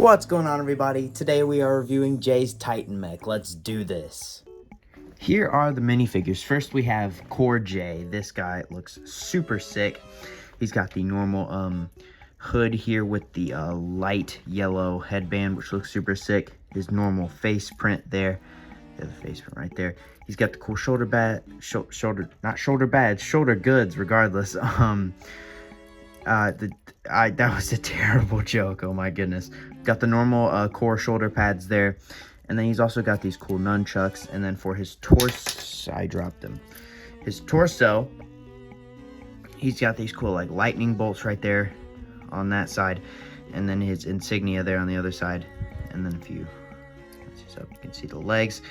What's going on, everybody? Today we are reviewing Jay's Titan Mech. Let's do this. Here are the minifigures. First we have Core Jay. This guy looks super sick. He's got the normal hood here with the light yellow headband, which looks super sick. His normal face print there. There's the face print right there. He's got the cool shoulder goods regardless. That was a terrible joke. Oh my goodness. Got the normal core shoulder pads there, and then he's also got these cool nunchucks. And then for his torso, I dropped him. His torso, he's got these cool like lightning bolts right there on that side, and then his insignia there on the other side. And then if you can see the legs.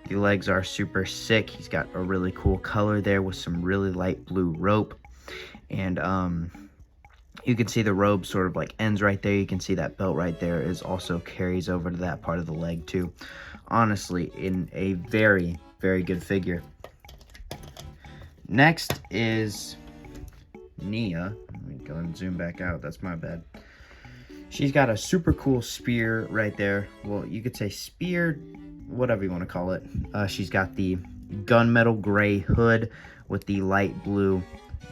The legs are super sick. He's got a really cool color there with some really light blue rope, and you can see the robe sort of like ends right there. You can see that belt right there is also carries over to that part of the leg too. Honestly, in a very, very good figure. Next is Nia. Let me go and zoom back out. That's my bad. She's got a super cool spear right there. Well, you could say spear, whatever you want to call it. She's got the gunmetal gray hood with the light blue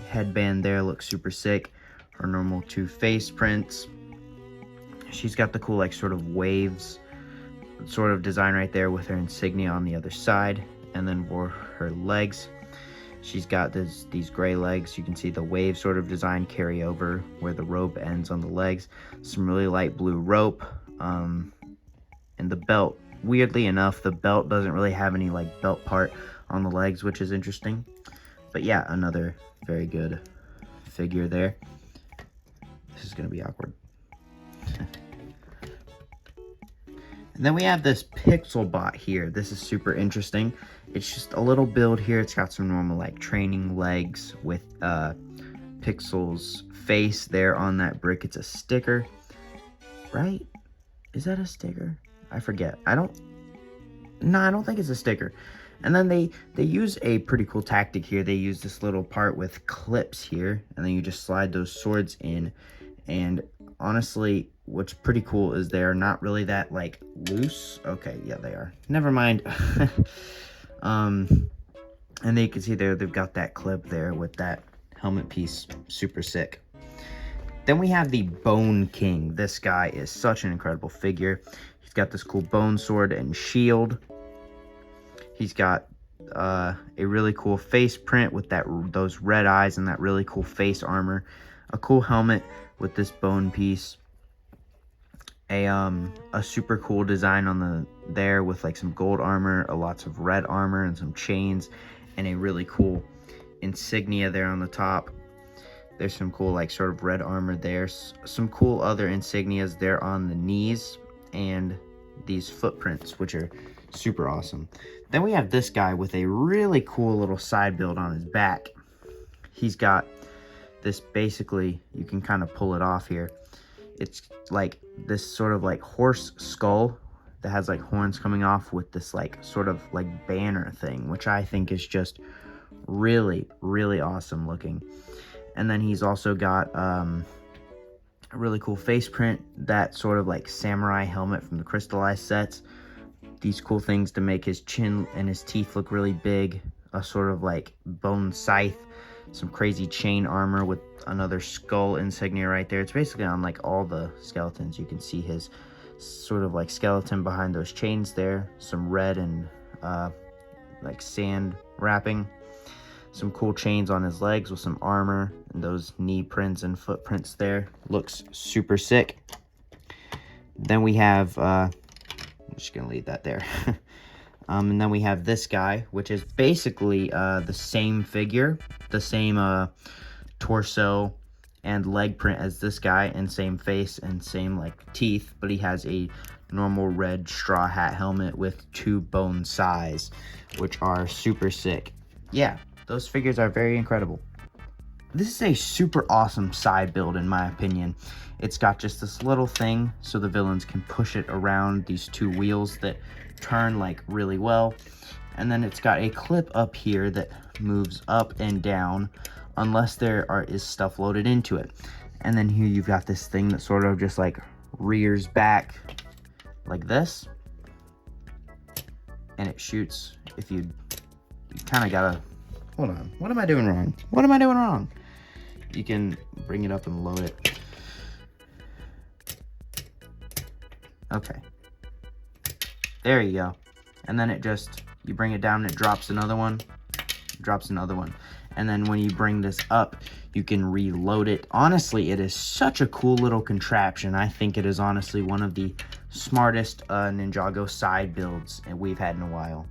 headband there. Looks super sick. Her normal two face prints. She's got the cool like sort of waves sort of design right there with her insignia on the other side. And then for her legs, she's got these gray legs. You can see the wave sort of design carry over where the robe ends on the legs. Some really light blue rope. And the belt, weirdly enough, the belt doesn't really have any like belt part on the legs, which is interesting. But yeah, another very good figure there. This is going to be awkward. And then we have this Pixel Bot here. This is super interesting. It's just a little build here. It's got some normal like training legs with Pixel's face there on that brick. It's a sticker, right? Is that a sticker? I forget. I don't think it's a sticker. And then they use a pretty cool tactic here. They use this little part with clips here, and then you just slide those swords in. And honestly, what's pretty cool is they're not really that like loose. Okay, yeah, they are. Never mind. And then you can see there they've got that clip there with that helmet piece. Super sick. Then we have the Bone King. This guy is such an incredible figure. He's got this cool bone sword and shield. He's got a really cool face print with those red eyes and that really cool face armor. A cool helmet with this bone piece. A super cool design on there with like some gold armor, lots of red armor and some chains, and a really cool insignia there on the top. There's some cool like sort of red armor there. Some cool other insignias there on the knees and these footprints, which are super awesome. Then we have this guy with a really cool little side build on his back. He's got this, basically, you can kind of pull it off here. It's like this sort of like horse skull that has like horns coming off with this like sort of like banner thing, which I think is just really, really awesome looking. And then he's also got a really cool face print, that sort of like samurai helmet from the crystallized sets. These cool things to make his chin and his teeth look really big. A sort of like bone scythe. Some crazy chain armor with another skull insignia right there. It's basically on like all the skeletons. You can see his sort of like skeleton behind those chains there. Some red and like sand wrapping. Some cool chains on his legs with some armor and those knee prints and footprints there. Looks super sick. Then we have I'm just gonna leave that there. And then we have this guy, which is basically the same figure, the same torso and leg print as this guy, and same face and same like teeth, but he has a normal red straw hat helmet with two bone size, which are super sick. Yeah, those figures are very incredible. This is a super awesome side build in my opinion. It's got just this little thing so the villains can push it around these two wheels that turn like really well, and then it's got a clip up here that moves up and down unless there is stuff loaded into it. And then here you've got this thing that sort of just like rears back like this, and it shoots. If you kind of gotta, hold on, what am I doing wrong? What am I doing wrong? You can bring it up and load it. Okay, there you go. And then it just, you bring it down and it drops another one, and then when you bring this up, you can reload it. Honestly, it is such a cool little contraption. I think it is honestly one of the smartest Ninjago side builds we've had in a while.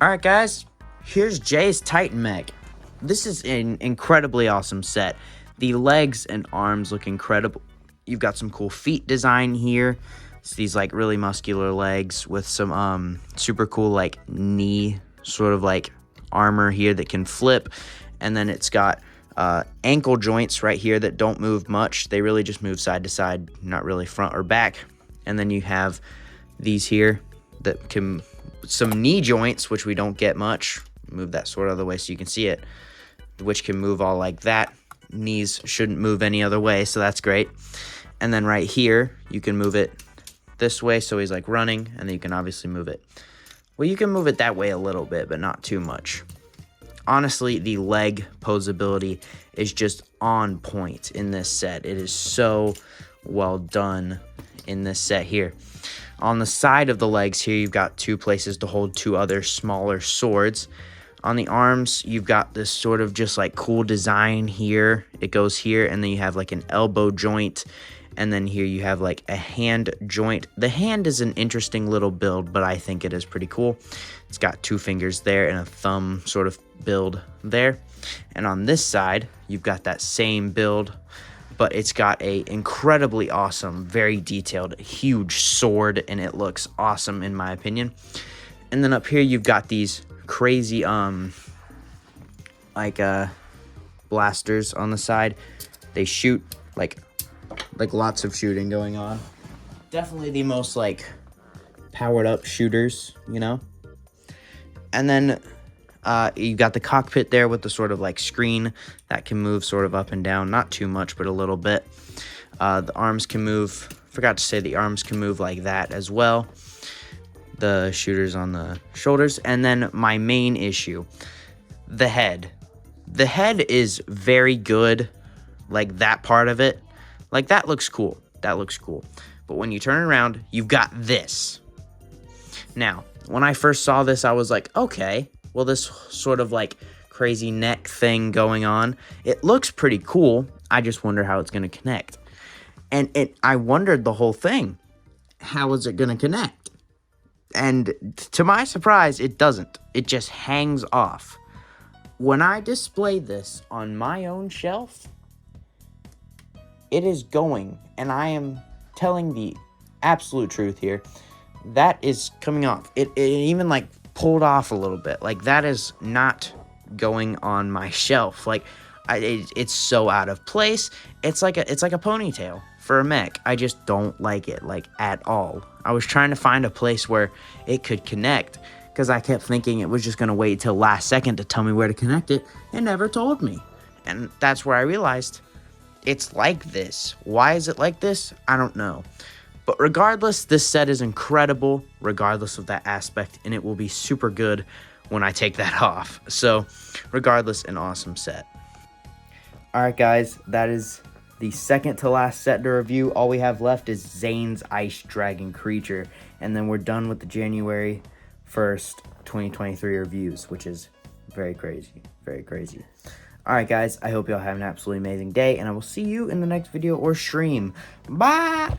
All right, guys, here's Jay's Titan Mech. This is an incredibly awesome set. The legs and arms look incredible. You've got some cool feet design here. It's these like really muscular legs with some super cool like knee sort of like armor here that can flip. And then it's got ankle joints right here that don't move much. They really just move side to side, not really front or back. And then you have these here that can, some knee joints, which we don't get much. Move that sort of the way so you can see it, which can move all like that. Knees shouldn't move any other way, so that's great. And then right here, you can move it this way, so he's like running, and then you can obviously move it. Well, you can move it that way a little bit, but not too much. Honestly, the leg posability is just on point in this set. It is so well done in this set here. On the side of the legs here, you've got two places to hold two other smaller swords. On the arms, you've got this sort of just like cool design here. It goes here, and then you have like an elbow joint. And then here you have like a hand joint. The hand is an interesting little build, but I think it is pretty cool. It's got two fingers there and a thumb sort of build there. And on this side, you've got that same build, but it's got a incredibly awesome, very detailed, huge sword, and it looks awesome in my opinion. And then up here, you've got these crazy, blasters on the side. They shoot like lots of shooting going on. Definitely the most like powered up shooters, you know. And then you got the cockpit there with the sort of like screen that can move sort of up and down, not too much, but a little bit. The arms can move. Forgot to say the arms can move like that as well. The shooters on the shoulders. And then my main issue, the head. The head is very good, like that part of it. Like, that looks cool. That looks cool. But when you turn around, you've got this. Now, when I first saw this, I was like, okay, well, this sort of, like, crazy neck thing going on, it looks pretty cool. I just wonder how it's going to connect. And I wondered the whole thing. How is it going to connect? And to my surprise, it doesn't. It just hangs off. When I display this on my own shelf, it is going, and I am telling the absolute truth here, that is coming off. It even like pulled off a little bit. Like, that is not going on my shelf. Like, it's so out of place. It's like a ponytail for a mech. I just don't like it, like, at all. I was trying to find a place where it could connect, because I kept thinking it was just going to wait till last second to tell me where to connect it. It never told me. And that's where I realized it's like this. Why is it like this? I don't know. But regardless, this set is incredible, regardless of that aspect, and it will be super good when I take that off. So, regardless, an awesome set. Alright guys, that is the second to last set to review. All we have left is Zane's Ice Dragon Creature, and then we're done with the January 1st, 2023 reviews, which is very crazy, very crazy. Alright guys, I hope y'all have an absolutely amazing day, and I will see you in the next video or stream. Bye!